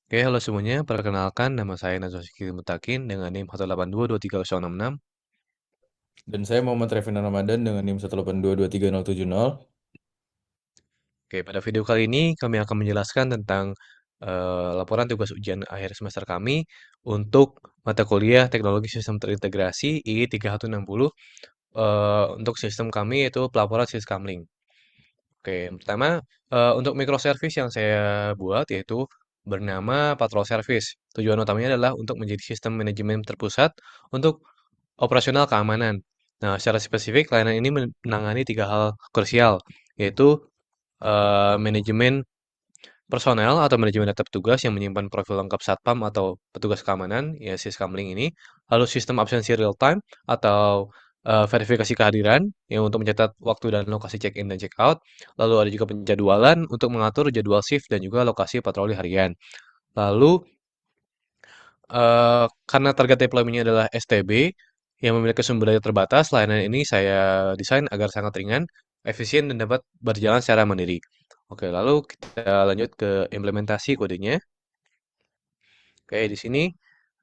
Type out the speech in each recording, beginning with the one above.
Oke, halo semuanya. Perkenalkan, nama saya Nazwa Mutakin dengan NIM 182230066. Dan saya Muhammad Revina Ramadan dengan NIM 182230070. Oke, pada video kali ini kami akan menjelaskan tentang laporan tugas ujian akhir semester kami untuk mata kuliah Teknologi Sistem Terintegrasi II 3160 untuk sistem kami yaitu pelaporan Syscamlink. Oke, yang pertama untuk microservice yang saya buat yaitu bernama Patrol Service. Tujuan utamanya adalah untuk menjadi sistem manajemen terpusat untuk operasional keamanan. Nah, secara spesifik, layanan ini menangani tiga hal krusial, yaitu manajemen personel atau manajemen data petugas yang menyimpan profil lengkap satpam atau petugas keamanan, ya Syscamlink ini, lalu sistem absensi real time atau verifikasi kehadiran yang untuk mencatat waktu dan lokasi check-in dan check-out, lalu ada juga penjadwalan untuk mengatur jadwal shift dan juga lokasi patroli harian. Lalu karena target deployment-nya adalah STB yang memiliki sumber daya terbatas, layanan ini saya desain agar sangat ringan, efisien, dan dapat berjalan secara mandiri. Oke, lalu kita lanjut ke implementasi kodenya. Oke, di sini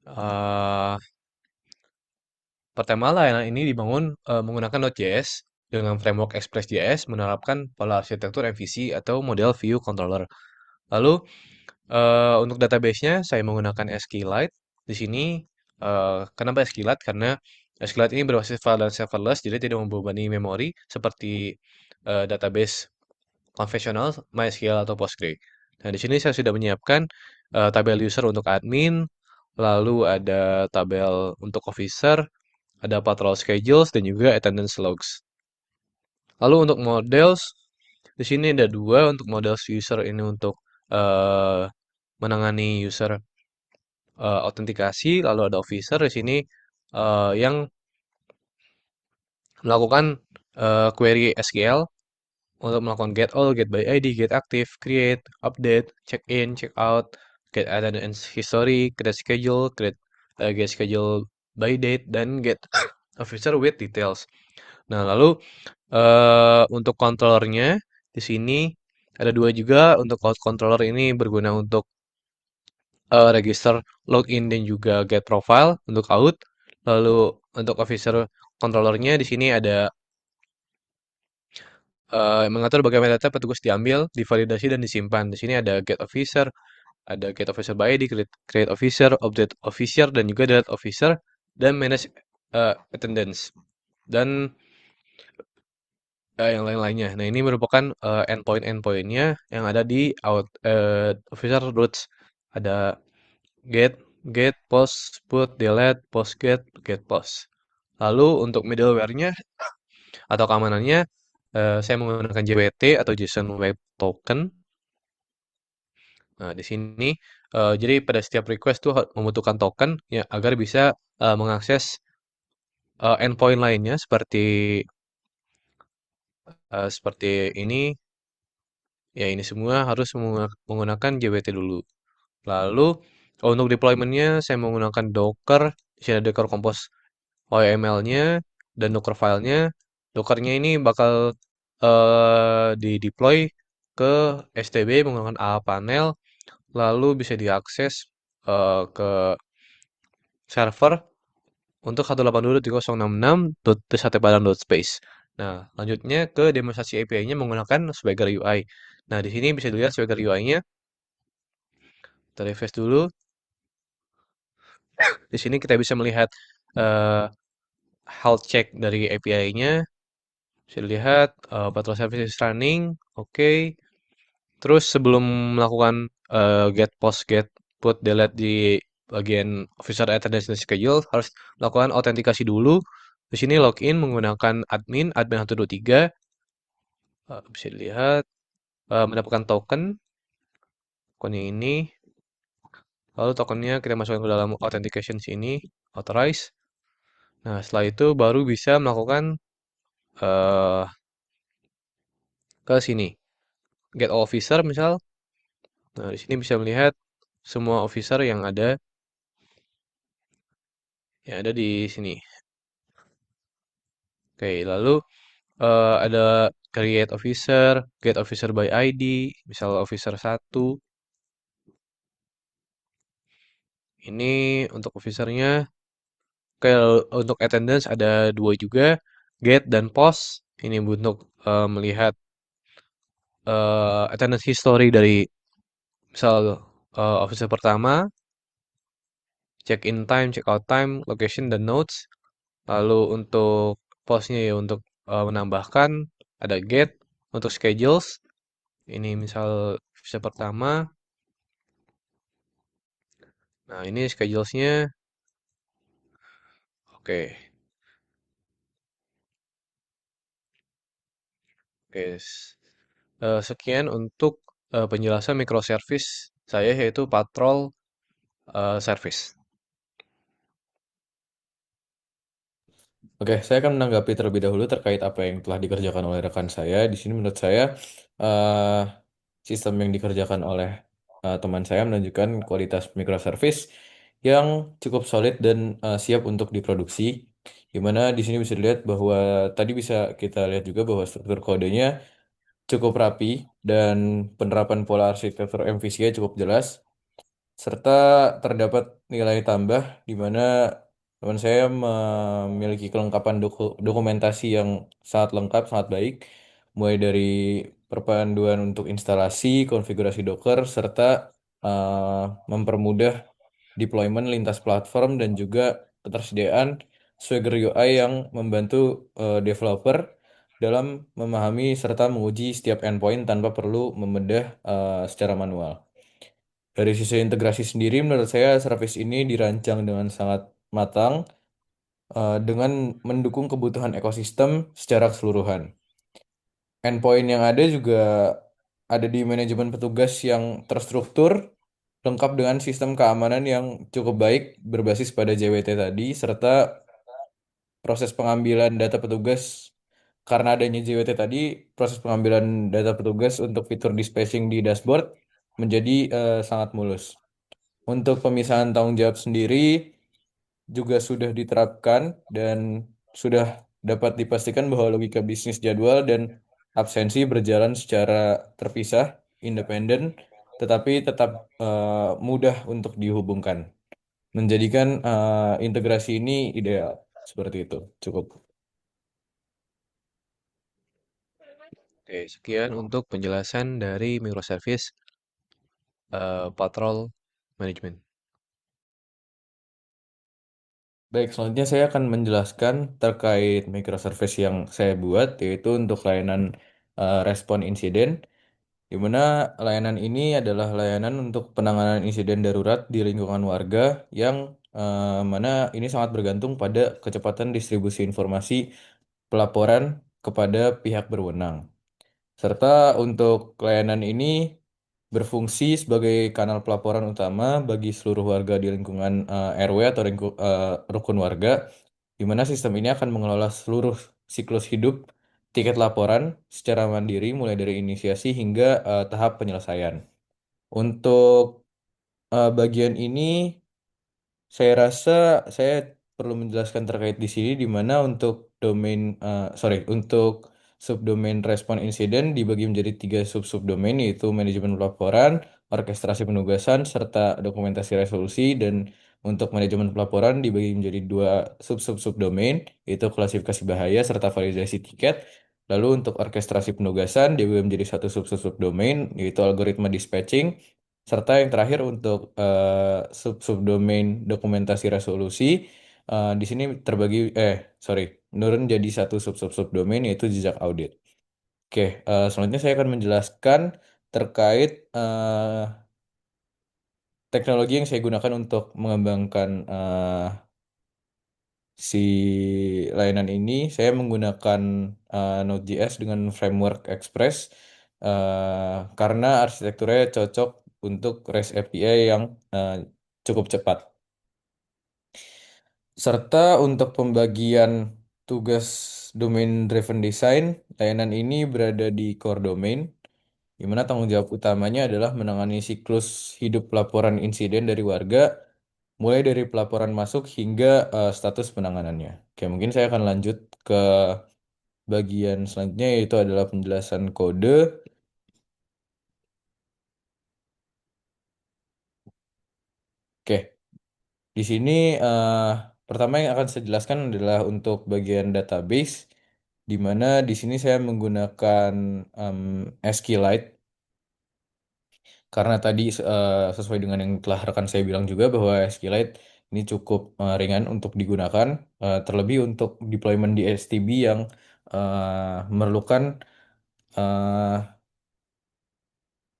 eh, pertama layanan ini dibangun menggunakan Node.js dengan framework Express.js menerapkan pola arsitektur MVC atau model view controller. Lalu untuk database-nya saya menggunakan SQLite. Di sini kenapa SQLite? Karena SQLite ini berbasis file dan serverless, jadi tidak membebani memori seperti database konvensional MySQL atau Postgre. Nah, di sini saya sudah menyiapkan tabel user untuk admin, lalu ada tabel untuk officer, ada patrol schedules dan juga attendance logs. Lalu untuk models, di sini ada dua untuk models user ini untuk eh, menangani user autentikasi, lalu ada officer di sini yang melakukan query SQL untuk melakukan get all, get by ID, get active, create, update, check in, check out, get attendance history, create schedule, get schedule by date, dan get officer with details. Nah, lalu untuk controllernya di sini ada dua juga. Untuk controller ini berguna untuk register login dan juga get profile untuk out. Lalu untuk officer controllernya di sini ada mengatur bagaimana data petugas diambil, divalidasi dan disimpan. Di sini ada get officer by ID, create officer, update officer dan juga delete officer dan manage attendance dan yang lain-lainnya. Nah, ini merupakan endpoint-endpointnya yang ada di officer routes. Ada get, get, post, put, delete, post get, get post. Lalu untuk middleware-nya atau keamanannya, saya menggunakan JWT atau JSON Web Token. Nah, di sini jadi pada setiap request tuh membutuhkan token ya agar bisa mengakses endpoint lainnya seperti ini. Ya ini semua harus menggunakan JWT dulu. Lalu untuk deployment-nya saya menggunakan Docker. Di sini ada Docker Compose OYML-nya dan Docker file-nya. Docker-nya ini bakal di-deploy ke STB menggunakan panel, lalu bisa diakses ke server untuk 182.168.1.1.padang.space. Nah, lanjutnya ke demonstrasi API-nya menggunakan Swagger UI. Nah, di sini bisa dilihat Swagger UI-nya. Kita refresh dulu. Di sini kita bisa melihat eh, health check dari API-nya. Bisa dilihat patrol service is running. Oke. Terus sebelum melakukan get post, get put, delete di bagian officer attendance dan schedule harus melakukan autentikasi dulu. Di sini login menggunakan admin 123. Bisa dilihat mendapatkan tokennya ini. Lalu tokennya kita masukkan ke dalam authentication sini, authorize. Nah, setelah itu baru bisa melakukan eh ke sini, get all officer misal. Nah, di sini bisa melihat semua officer yang ada di sini. Oke, lalu ada create officer, get officer by ID, misal officer 1. Ini untuk officernya, kalau untuk attendance ada dua juga, gate dan pos. Ini untuk melihat attendance history dari misal officer pertama, check in time, check out time, location dan notes. Lalu untuk posnya ya untuk menambahkan ada gate untuk schedules. Ini misal officer pertama. Nah, ini schedulesnya. Oke. Oke. Sekian untuk penjelasan microservice saya yaitu patrol service. Oke, saya akan menanggapi terlebih dahulu terkait apa yang telah dikerjakan oleh rekan saya. Di sini menurut saya eh, sistem yang dikerjakan oleh teman saya menunjukkan kualitas microservice yang cukup solid dan siap untuk diproduksi. Di mana di sini bisa dilihat bahwa tadi bisa kita lihat juga bahwa struktur kodenya cukup rapi dan penerapan pola arsitektur MVC cukup jelas serta terdapat nilai tambah di mana teman saya memiliki kelengkapan dokumentasi yang sangat lengkap, sangat baik, mulai dari perpanduan untuk instalasi, konfigurasi Docker, serta eh, mempermudah deployment lintas platform dan juga ketersediaan Swagger UI yang membantu developer dalam memahami serta menguji setiap endpoint tanpa perlu membedah secara manual. Dari sisi integrasi sendiri, menurut saya service ini dirancang dengan sangat matang dengan mendukung kebutuhan ekosistem secara keseluruhan. Endpoint yang ada juga ada di manajemen petugas yang terstruktur, lengkap dengan sistem keamanan yang cukup baik berbasis pada JWT tadi, serta proses pengambilan data petugas. Karena adanya JWT tadi, proses pengambilan data petugas untuk fitur dispatching di dashboard menjadi sangat mulus. Untuk pemisahan tanggung jawab sendiri juga sudah diterapkan dan sudah dapat dipastikan bahwa logika bisnis jadwal dan absensi berjalan secara terpisah, independen, tetapi tetap mudah untuk dihubungkan. Menjadikan integrasi ini ideal. Seperti itu. Cukup. Oke, sekian untuk penjelasan dari microservice patrol management. Baik, selanjutnya saya akan menjelaskan terkait microservice yang saya buat, yaitu untuk layanan respon insiden. Di mana layanan ini adalah layanan untuk penanganan insiden darurat di lingkungan warga yang mana ini sangat bergantung pada kecepatan distribusi informasi pelaporan kepada pihak berwenang. Serta untuk layanan ini berfungsi sebagai kanal pelaporan utama bagi seluruh warga di lingkungan RW atau rukun warga, di mana sistem ini akan mengelola seluruh siklus hidup tiket laporan secara mandiri mulai dari inisiasi hingga tahap penyelesaian. Untuk bagian ini saya rasa saya perlu menjelaskan terkait di sini di mana untuk domain untuk subdomain respon insiden dibagi menjadi tiga sub-subdomain yaitu manajemen pelaporan, orkestrasi penugasan, serta dokumentasi resolusi dan untuk manajemen pelaporan dibagi menjadi dua sub-subdomain yaitu klasifikasi bahaya serta validasi tiket. Lalu untuk orkestrasi penugasan dibagi menjadi satu sub-subdomain yaitu algoritma dispatching serta yang terakhir untuk sub-subdomain dokumentasi resolusi di sini terbagi menurun jadi satu sub-subdomain yaitu jejak audit. Oke, selanjutnya saya akan menjelaskan terkait teknologi yang saya gunakan untuk mengembangkan si layanan ini. Saya menggunakan Node.js dengan framework Express karena arsitekturnya cocok untuk REST API yang eh, cukup cepat. Serta untuk pembagian tugas domain driven design, layanan ini berada di core domain, di mana tanggung jawab utamanya adalah menangani siklus hidup laporan insiden dari warga, mulai dari pelaporan masuk hingga status penanganannya. Oke, mungkin saya akan lanjut ke bagian selanjutnya yaitu adalah penjelasan kode. Oke, Di sini eh, pertama yang akan saya jelaskan adalah untuk bagian database, di mana di sini saya menggunakan em, SQLite karena tadi sesuai dengan yang telah rekan saya bilang juga bahwa SQLite ini cukup ringan untuk digunakan, terlebih untuk deployment di STB yang memerlukan eh,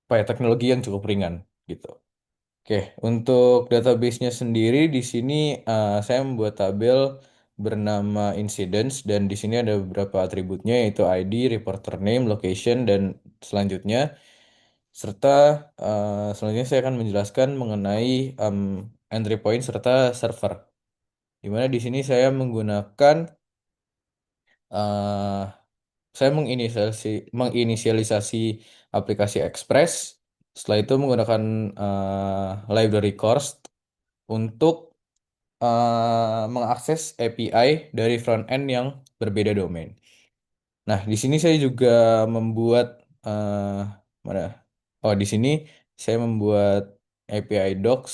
apa ya, teknologi yang cukup ringan gitu. Oke, untuk database-nya sendiri di sini saya membuat tabel bernama incidents dan di sini ada beberapa atributnya yaitu ID, reporter name, location dan selanjutnya serta selanjutnya saya akan menjelaskan mengenai entry point serta server. Di mana di sini saya menggunakan eh, saya menginisialisasi aplikasi Express. Setelah itu menggunakan library course untuk mengakses API dari front end yang berbeda domain. Nah, di sini saya juga membuat mana? Oh, di sini saya membuat API docs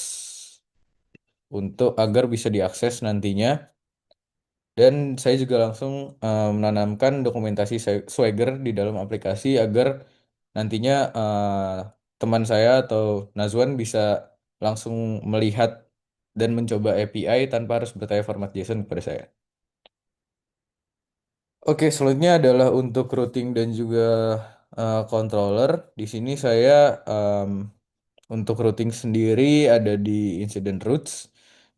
untuk agar bisa diakses nantinya. Dan saya juga langsung menanamkan dokumentasi Swagger di dalam aplikasi agar nantinya teman saya atau Nazwan bisa langsung melihat dan mencoba API tanpa harus bertanya format JSON kepada saya. Oke, selanjutnya adalah untuk routing dan juga controller. Di sini saya em, untuk routing sendiri ada di incident routes,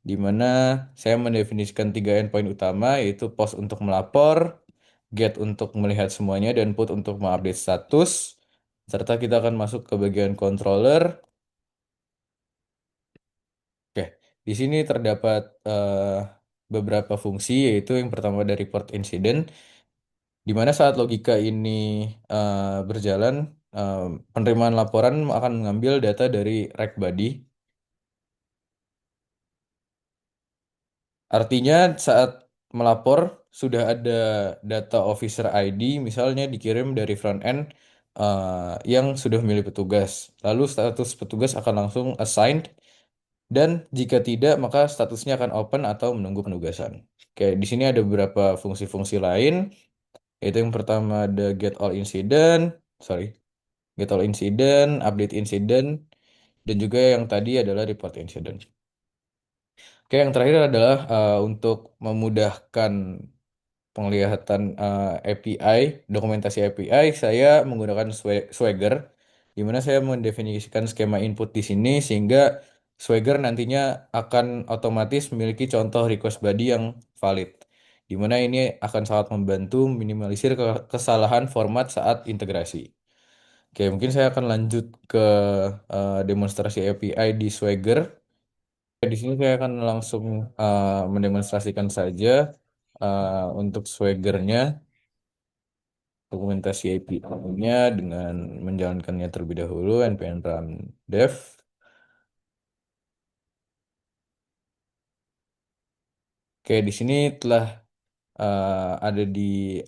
di mana saya mendefinisikan tiga endpoint utama, yaitu post untuk melapor, get untuk melihat semuanya, dan put untuk mengupdate status. Serta kita akan masuk ke bagian controller. Oke, di sini terdapat beberapa fungsi, yaitu yang pertama ada report incident, di mana saat logika ini berjalan, eh, penerimaan laporan akan mengambil data dari rec body. Artinya saat melapor sudah ada data officer ID misalnya dikirim dari front end yang sudah milih petugas. Lalu status petugas akan langsung assigned dan jika tidak maka statusnya akan open atau menunggu penugasan. Oke, di sini ada beberapa fungsi-fungsi lain. Yaitu yang pertama ada get all incident, sorry, get all incident, update incident, dan juga yang tadi adalah report incident. Oke, yang terakhir adalah untuk memudahkan penglihatan API, dokumentasi API, saya menggunakan Swagger, di mana saya mendefinisikan skema input di sini sehingga Swagger nantinya akan otomatis memiliki contoh request body yang valid, di mana ini akan sangat membantu minimalisir kesalahan format saat integrasi. Oke, mungkin saya akan lanjut ke demonstrasi API di Swagger. Di sini saya akan langsung mendemonstrasikan saja untuk Swagger-nya, dokumentasi API-nya dengan menjalankannya terlebih dahulu npm run dev. Oke, di sini telah ada di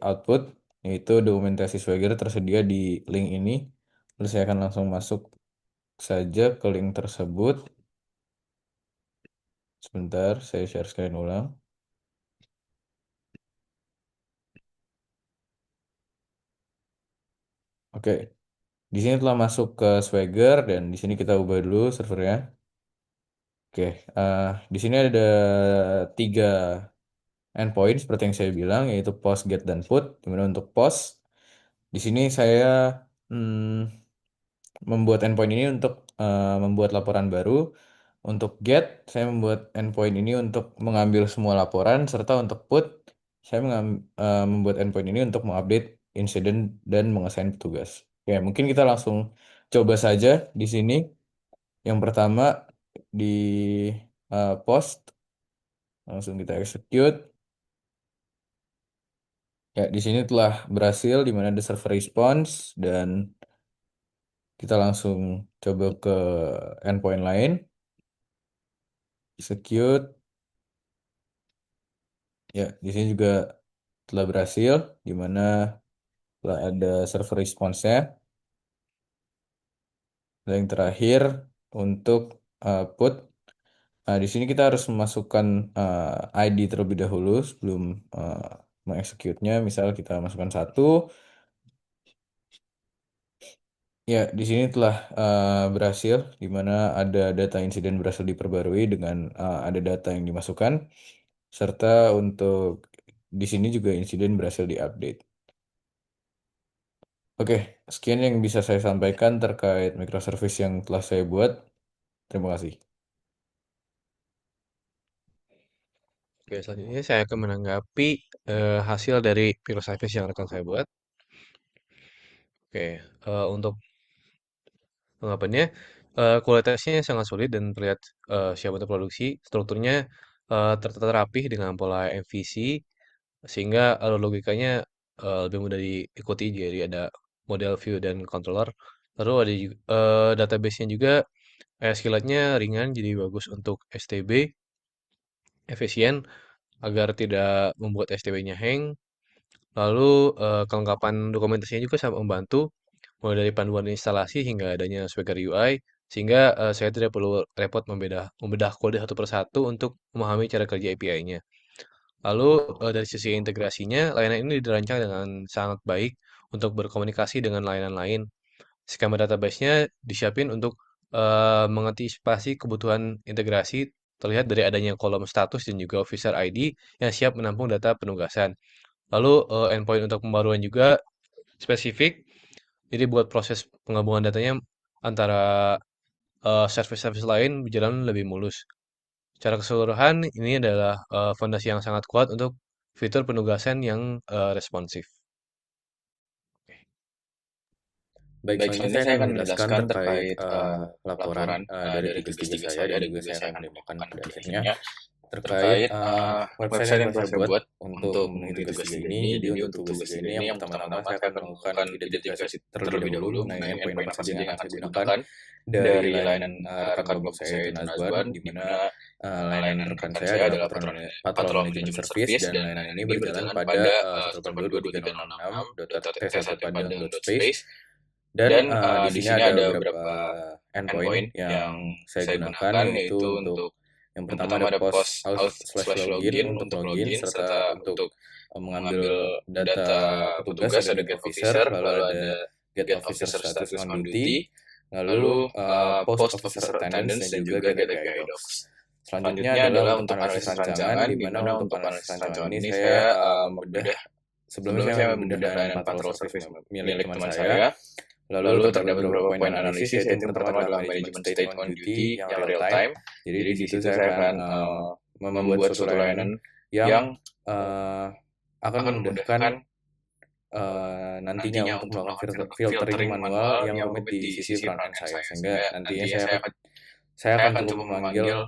output, yaitu dokumentasi Swagger tersedia di link ini. Lalu saya akan langsung masuk saja ke link tersebut. Sebentar, saya share screen ulang. Oke, di sini telah masuk ke Swagger dan di sini kita ubah dulu servernya. Oke, eh, di sini ada tiga endpoint seperti yang saya bilang, yaitu post, get, dan put. Dimana untuk post, di sini saya hmm, membuat endpoint ini untuk membuat laporan baru. Untuk get, saya membuat endpoint ini untuk mengambil semua laporan, serta untuk put, saya membuat endpoint ini untuk mengupdate insiden dan mengassign petugas. Oke, mungkin kita langsung coba saja di sini. Yang pertama di post, langsung kita execute. Ya, di sini telah berhasil di mana ada server response dan kita langsung coba ke endpoint lain, execute. Ya, di sini juga telah berhasil di mana telah ada server response-nya. Dan yang terakhir untuk put, Nah, di sini kita harus memasukkan ID terlebih dahulu sebelum eh, mengeksekutnya. Misal kita masukkan satu. Ya, di sini telah berhasil, di mana ada data insiden berhasil diperbarui dengan ada data yang dimasukkan, serta untuk di sini juga insiden berhasil diupdate. Oke, sekian yang bisa saya sampaikan terkait microservice yang telah saya buat. Terima kasih. Oke, selanjutnya saya akan menanggapi hasil dari microservice yang rekan saya buat. Oke, untuk tanggapannya, kualitasnya sangat solid dan terlihat siap untuk produksi. Strukturnya tertata rapih dengan pola MVC, sehingga logikanya lebih mudah diikuti. Jadi ada model view dan controller. Lalu ada juga database-nya juga SQLite-nya ringan, jadi bagus untuk STB, efisien agar tidak membuat STB-nya hang. Lalu kelengkapan dokumentasinya juga sangat membantu, mulai dari panduan instalasi hingga adanya Swagger UI, sehingga saya tidak perlu repot membedah kode satu persatu untuk memahami cara kerja API-nya. Lalu dari sisi integrasinya, layanan ini dirancang dengan sangat baik untuk berkomunikasi dengan layanan lain. Skema database-nya disiapin untuk mengantisipasi kebutuhan integrasi terlihat dari adanya kolom status dan juga officer ID yang siap menampung data penugasan. Lalu endpoint untuk pembaruan juga spesifik, jadi buat proses penggabungan datanya antara service-service lain berjalan lebih mulus. Secara keseluruhan, ini adalah fondasi yang sangat kuat untuk fitur penugasan yang responsif. Baik, Baik, selanjutnya selanjutnya saya saya akan akan menjelaskan menjelaskan terkait terkait laporan laporan dari dari tugas-tugas tugas-tugas saya saya dan dan juga juga saya saya akan akan mendemokan mendemokan pada pada akhirnya akhirnya terkait terkait website website yang yang telah telah saya saya buat buat untuk untuk memenuhi memenuhi tugas tugas tiga tiga ini. ini. Jadi Jadi untuk untuk tugas tugas tiga tiga ini ini yang yang pertama-tama pertama-tama saya saya akan akan melakukan melakukan identifikasi identifikasi terlebih terlebih dahulu dahulu mengenai mengenai endpoint endpoint apa apa saja saja yang yang akan akan saya saya gunakan gunakan dari dari layanan layanan rekan rekan kelompok kelompok saya saya yaitu itu Nazwan, Nazwan, di di mana mana layanan layanan rekan rekan saya saya adalah adalah Patrol patrol Management manajemen Service, service dan dan layanan layanan ini ini berjalan berjalan pada pada 182.23.6.6 .1.3.6.6.space dan dan di di sini sini ada ada beberapa beberapa endpoint endpoint yang yang saya saya gunakan, gunakan yaitu yaitu untuk untuk yang yang pertama ada pertama ada post post auth auth slash slash login login untuk untuk login, login serta serta untuk untuk mengambil mengambil data data petugas petugas ada ada get get officer, officer, lalu lalu ada ada get get officer officer status status on on duty, duty, lalu lalu post post officer officer attendance, attendance dan dan juga juga get get API API docs. docs. Selanjutnya Selanjutnya adalah adalah untuk untuk analisis analisis rancangan, rancangan, di di mana mana untuk untuk analisis analisis rancangan rancangan ini ini saya saya membedah. Sebelumnya sebelumnya saya saya membedah membedah layanan layanan patrol patrol service service milik milik teman teman saya. saya. Lalu Lalu terdapat terdapat beberapa beberapa poin poin analisis, analisis, yaitu yang yaitu yang pertama pertama adalah adalah management management state state on on duty duty yang yang real real time. time. Jadi Jadi di di situ situ saya saya akan akan membuat membuat suatu suatu layanan layanan yang yang eh, akan akan memudahkan memudahkan nantinya nantinya untuk untuk melakukan melakukan filtering filtering manual manual yang yang rumit rumit di di sisi sisi front front end end saya, saya. sehingga Sehingga nantinya nantinya saya saya akan akan cukup cukup memanggil memanggil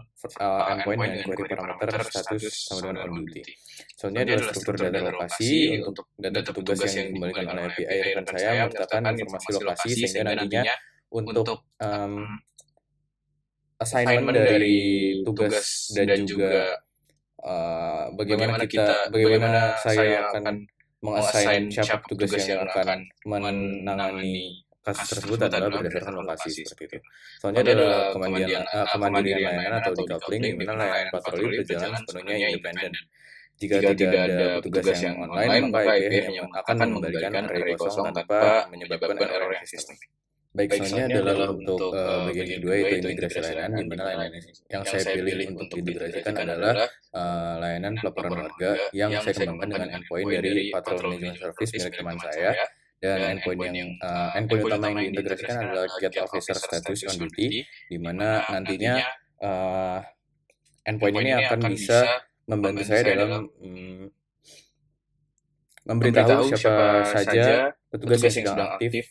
endpoint endpoint dengan dengan query query parameter parameter status status sama sama dengan dengan on on duty. duty. Selanjutnya Selanjutnya adalah adalah struktur struktur data data lokasi. lokasi Untuk untuk data data petugas petugas yang yang dikembalikan dikembalikan oleh oleh API, API rekan rekan saya saya menyertakan menyertakan informasi informasi lokasi, lokasi sehingga sehingga nantinya nantinya untuk untuk assignment assignment dari dari tugas tugas dan dan juga juga bagaimana bagaimana saya saya akan akan mengassign mengassign siapa siapa petugas petugas yang yang akan akan menangani menangani kasus kasus tersebut tersebut adalah adalah berdasarkan berdasarkan lokasi lokasi seperti seperti itu. itu. Selanjutnya Selanjutnya adalah adalah kemandirian kemandirian layanan layanan atau atau decoupling, di decoupling, di mana mana layanan layanan patroli patroli berjalan berjalan sepenuhnya sepenuhnya independen. independen. Jika Jika tidak tidak ada ada petugas petugas yang yang online, online, maka maka API API hanya hanya akan akan mengembalikan mengembalikan array array kosong kosong tanpa tanpa menyebabkan menyebabkan error error yang yang sistem. sistemik. Baik, Baik, selanjutnya selanjutnya adalah adalah untuk untuk bagian bagian kedua, kedua yaitu yaitu integrasi integrasi layanan, di layanan, di mana mana layanan yang yang saya saya pilih pilih untuk untuk diintegrasikan diintegrasikan adalah adalah layanan pelaporan laporan warga warga yang yang saya saya kembangkan kembangkan dengan dengan endpoint endpoint dari dari Patrol Patrol Management Management Service Service milik milik teman teman saya. saya. Dan Dan endpoint endpoint yang endpoint endpoint utama yang utama yang diintegrasikan diintegrasikan adalah adalah Get Get Officer Officer Status on Status on Duty, Duty, di di mana mana nantinya nantinya eh, endpoint ini endpoint ini akan akan bisa bisa membantu membantu saya saya dalam dalam memberitahu memberitahu siapa siapa saja saja petugas yang petugas yang sedang sedang aktif aktif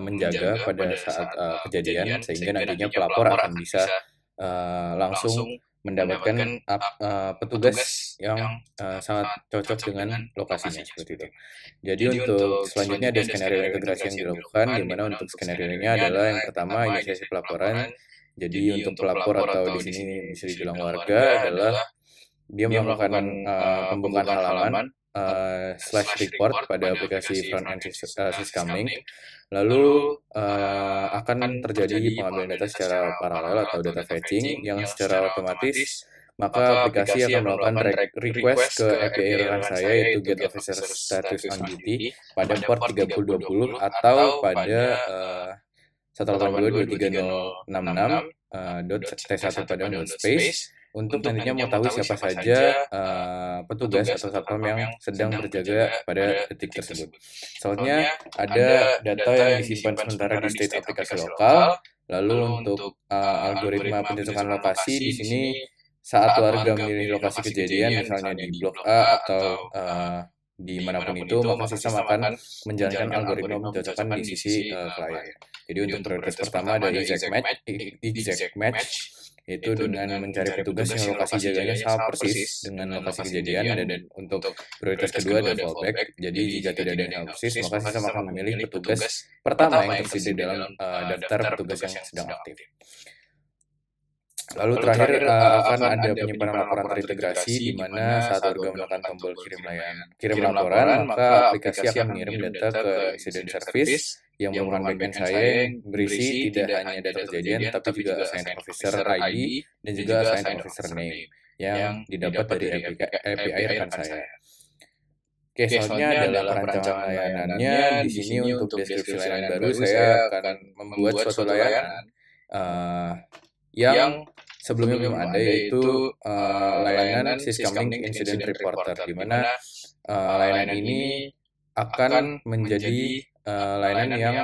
menjaga menjaga pada pada saat saat kejadian, kejadian, sehingga sehingga nantinya nantinya pelapor pelapor akan akan bisa bisa langsung langsung mendapatkan mendapatkan petugas petugas yang yang sangat sangat cocok cocok dengan dengan lokasinya lokasinya seperti itu. seperti itu. Jadi Jadi untuk untuk selanjutnya ada selanjutnya ada skenario skenario integrasi yang integrasi yang dilakukan, di dilakukan, di mana mana untuk untuk skenario skenario ini ini adalah yang adalah yang pertama pertama inisiasi inisiasi pelaporan. pelaporan. Jadi Jadi untuk untuk pelapor pelapor atau di atau di sini sini bisa bisa dibilang dibilang warga warga adalah adalah dia dia melakukan melakukan pembukaan pembukaan halaman halaman slash report pada aplikasi front-end Syscomlink. Lalu akan terjadi pengambilan data secara paralel atau data fetching yang secara otomatis maka aplikasi akan melakukan request ke API rekan saya yaitu get officer status on duty pada port 3020 atau pada 182.23.066 .t1 pada .space untuk nantinya mengetahui siapa saja petugas atau satpam yang sedang berjaga pada detik tersebut. Selanjutnya ada data yang disimpan sementara di state aplikasi lokal. Lalu untuk algoritma pencocokan lokasi di sini saat warga memilih lokasi kejadian misalnya di blok A atau di manapun itu, maka sistem akan menjalankan algoritma pencocokan di sisi klien. Jadi untuk prioritas pertama ada exact match, yaitu dengan mencari petugas yang lokasi jaganya sama persis dengan lokasi kejadian, dan untuk prioritas kedua ada fallback. Jadi jika tidak ada yang persis, maka sistem akan memilih petugas pertama yang tersedia dalam daftar petugas yang sedang aktif. Lalu terakhir akan ada penyimpanan laporan terintegrasi di mana saat warga menekan tombol kirim laporan, maka aplikasi akan mengirim data ke incident service yang merupakan backend saya yang berisi tidak hanya data kejadian tapi juga assigned officer ID dan juga assigned officer name yang didapat dari API rekan saya. Oke, selanjutnya adalah perancangan layanannya. Di sini untuk deskripsi layanan baru saya akan membuat suatu layanan yang sebelumnya belum ada, yaitu layanan Syscomlink Incident Reporter, di mana layanan ini akan menjadi layanan yang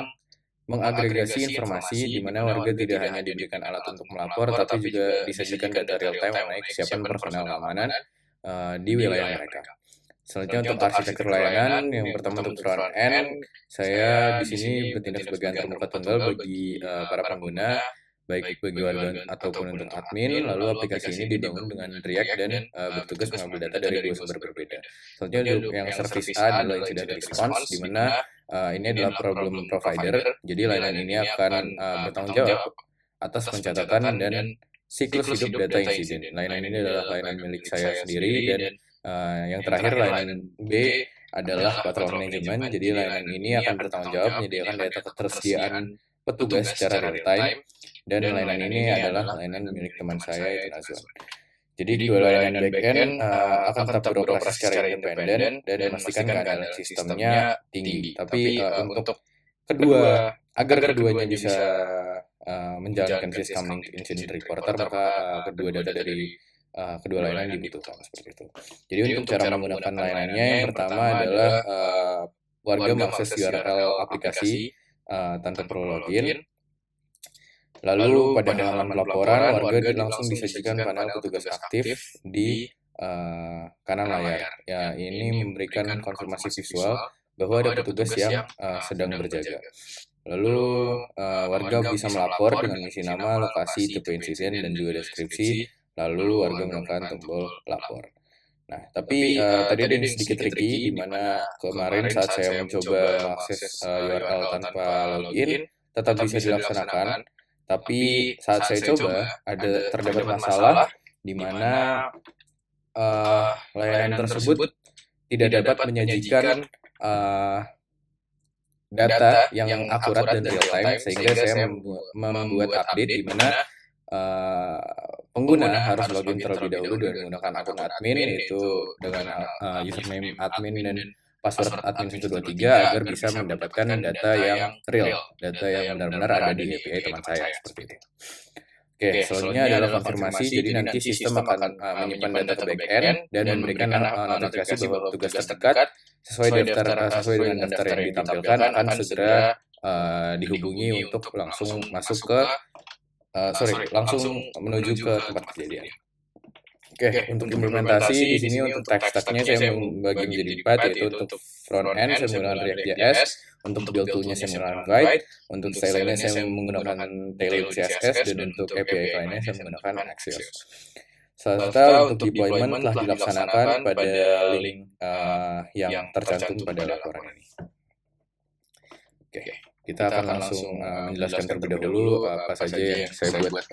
mengagregasi informasi di mana warga tidak hanya diberikan alat untuk melapor, tapi juga disajikan data real time mengenai kesiapan personel keamanan di wilayah mereka. Selanjutnya untuk arsitektur layanan, yang pertama untuk front end, saya di sini bertindak sebagai antar muka tunggal bagi para pengguna, baik bagi warga ataupun untuk admin. Lalu aplikasi ini dibangun dengan React dan bertugas mengambil data dari dua sumber berbeda. Selanjutnya untuk yang service A adalah incident response, di mana ini adalah problem provider. Jadi layanan ini akan bertanggung jawab atas pencatatan dan siklus hidup data insiden. Layanan ini adalah layanan milik saya sendiri, dan yang terakhir layanan B adalah patrol management. Jadi layanan ini akan bertanggung jawab menyediakan data ketersediaan petugas secara real time, dan layanan ini adalah layanan milik teman saya yaitu Nazwan. Jadi dua layanan backend akan tetap beroperasi secara independen dan memastikan keandalan sistemnya tinggi. Tapi untuk agar keduanya bisa menjalankan Syscomlink Incident Reporter, maka kedua data dari kedua layanan dibutuhkan seperti itu. Jadi untuk cara menggunakan layanannya, yang pertama adalah warga mengakses URL aplikasi tanpa perlu login. Lalu pada halaman pelaporan, warga langsung disajikan panel petugas aktif di kanan layar. Ya, ini memberikan konfirmasi visual bahwa ada petugas yang sedang berjaga. Lalu warga bisa melapor dengan isi nama, lokasi, tipe insiden, dan juga deskripsi. Lalu warga menekan tombol lapor. Nah, tapi tadi ada yang sedikit tricky, di mana kemarin saat saya mencoba mengakses URL tanpa login, tetap bisa dilaksanakan. Tapi saat saya coba, terdapat masalah di mana layanan tersebut tidak dapat menyajikan data yang akurat dan real time, sehingga saya membuat update di mana pengguna harus login terlebih dahulu dengan menggunakan akun admin, yaitu dengan username admin dan password admin 123 agar bisa mendapatkan data yang real, data yang benar-benar ada di API teman saya, seperti itu. Oke, selanjutnya adalah konfirmasi. Jadi nanti sistem akan menyimpan data ke backend dan memberikan notifikasi bahwa petugas terdekat sesuai dengan daftar yang ditampilkan akan segera dihubungi untuk langsung masuk ke langsung menuju ke tempat kejadian. Oke, untuk implementasi di sini untuk tech stack-nya saya membagi menjadi 4, yaitu untuk front end saya menggunakan React.js, untuk build tool-nya saya menggunakan Vite, untuk style-nya saya menggunakan Tailwind CSS, dan untuk API lainnya saya menggunakan Axios. Serta untuk deployment telah dilaksanakan pada link yang tercantum pada laporan ini. Oke, kita akan langsung menjelaskan terlebih dahulu apa saja yang saya buat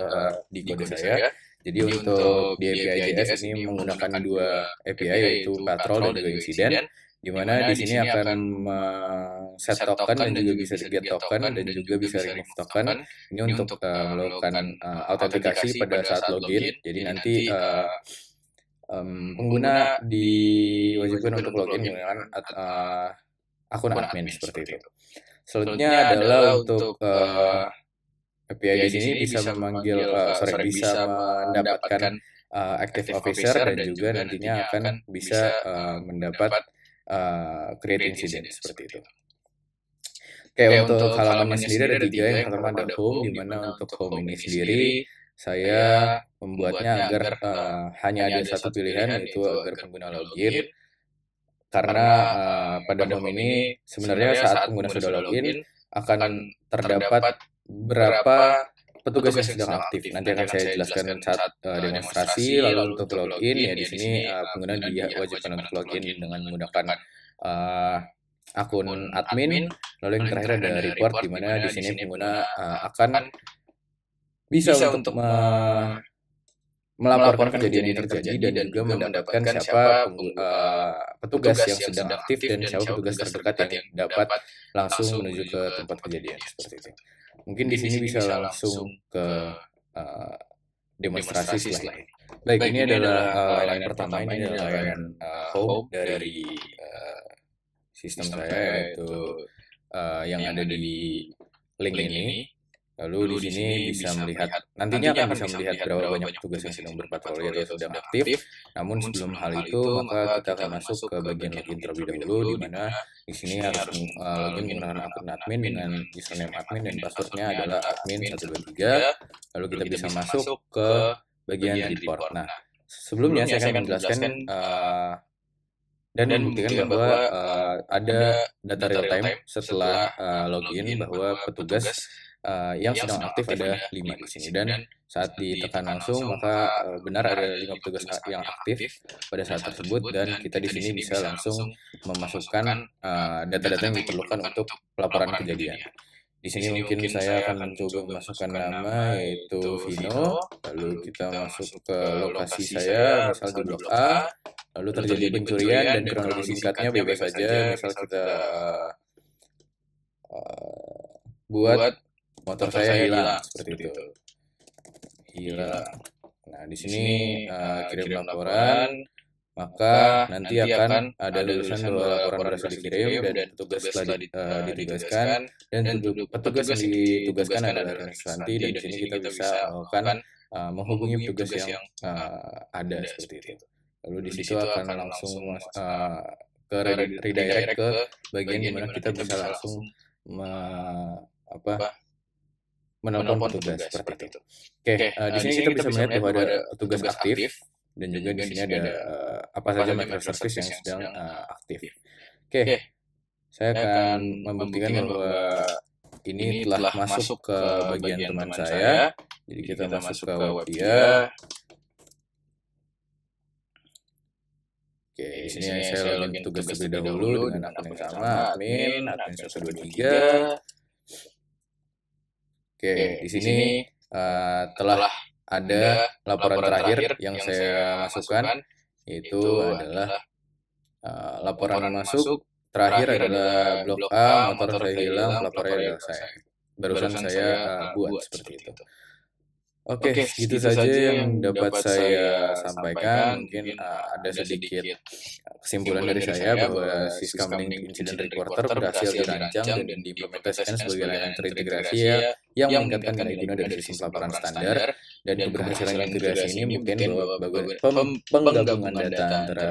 di kode saya. Jadi untuk di API JS ini menggunakan dua API yaitu patrol dan juga incident, di mana di sini akan set token dan juga bisa get token dan juga bisa remove token. Ini untuk melakukan autentikasi pada saat login. Jadi nanti pengguna diwajibkan untuk login menggunakan akun admin seperti itu. Selanjutnya adalah untuk API di sini bisa bisa mendapatkan active officer dan juga nantinya akan bisa mendapat create incident seperti itu. Oke, untuk halamannya sendiri ada 3. Yang pertama ada home, di mana untuk home ini sendiri saya membuatnya agar hanya ada satu pilihan, yaitu agar pengguna login. Karena pada home ini sebenarnya saat pengguna sudah login akan terdapat berapa petugas yang sedang aktif. Nanti akan saya jelaskan saat demonstrasi. Lalu untuk login ya di sini pengguna diwajibkan untuk login dengan menggunakan akun admin. Lalu yang terakhir ada report, di mana di sini pengguna akan bisa untuk melaporkan kejadian yang terjadi dan juga mendapatkan siapa petugas yang sedang aktif dan siapa petugas terdekat yang dapat langsung menuju ke tempat kejadian seperti itu. Mungkin di sini bisa langsung ke demonstrasi setelah ini. Baik, ini adalah layanan pertama. Ini adalah layanan home dari sistem saya, yaitu yang ada di link ini. Lalu di sini bisa melihat, nantinya akan bisa melihat berapa banyak petugas yang sedang berpatroli atau sedang aktif. Namun sebelum hal itu, maka kita akan masuk ke bagian login terlebih dahulu, di mana di sini harus login menggunakan akun admin dengan username admin dan passwordnya adalah admin123. Lalu kita bisa masuk ke bagian report. Nah, sebelumnya saya akan menjelaskan dan membuktikan bahwa ada data real time setelah login, bahwa petugas yang sedang aktif ada 5 di sini, dan saat ditekan langsung maka benar ada 5 petugas yang aktif pada saat tersebut, dan kita di sini bisa langsung memasukkan data-data yang diperlukan untuk pelaporan kejadian. Di sini mungkin saya akan mencoba memasukkan nama, yaitu Vino. Lalu kita masuk ke lokasi saya, misal di blok A. Lalu terjadi pencurian dan kronologi singkatnya bebas saja. Misal kita buat motor saya hilang seperti itu. Hilang. Nah, di sini kirim laporan, maka nanti akan ada tulisan bahwa laporan berhasil dikirim dan petugas telah ditugaskan, dan petugas yang ditugaskan adalah Ranti, dan di sini kita bisa melakukan menghubungi petugas yang ada seperti itu. Lalu di situ akan langsung ke redirect ke bagian di mana kita bisa langsung menelpon petugas seperti itu. Oke, di sini kita bisa melihat bahwa ada petugas aktif dan juga di sini ada apa saja microservice yang sedang aktif. Oke, saya akan membuktikan bahwa ini telah masuk ke bagian teman saya. Jadi kita masuk ke web dia. Oke, di sini saya login petugas terlebih dahulu dengan akun yang sama, admin 123. Oke, di sini telah ada laporan terakhir yang saya masukkan, yaitu adalah laporan masuk terakhir adalah blok A, motor saya hilang, pelapornya adalah saya. Barusan saya buat seperti itu. Oke, gitu saja yang dapat saya sampaikan. Mungkin ada sedikit kesimpulan dari saya bahwa Syscomlink Incident Reporter berhasil dirancang dan diimplementasikan sebagai layanan terintegrasi yang meningkatkan nilai guna dari sistem pelaporan standar, dan keberhasilan integrasi ini mungkin bahwa penggabungan data antara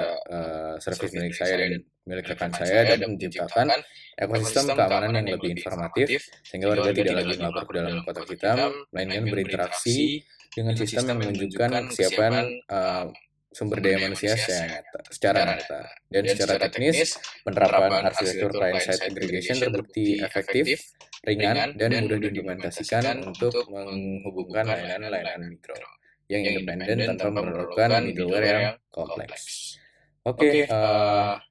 service milik saya dan milik rekan saya dan menciptakan ekosistem keamanan yang lebih informatif, sehingga warga tidak lagi melapor ke dalam kotak hitam, melainkan berinteraksi dengan sistem yang menunjukkan kesiapan sumber daya manusia secara nyata. Dan secara teknis, penerapan arsitektur client-side aggregation terbukti efektif, ringan, dan mudah diimplementasikan untuk menghubungkan layanan-layanan mikro yang independen tanpa memerlukan middleware yang kompleks. Oke,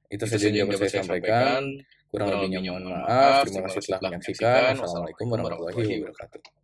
itu saja yang dapat saya sampaikan. Kurang lebihnya mohon maaf. Terima kasih telah menyaksikan. Wassalamualaikum warahmatullahi wabarakatuh.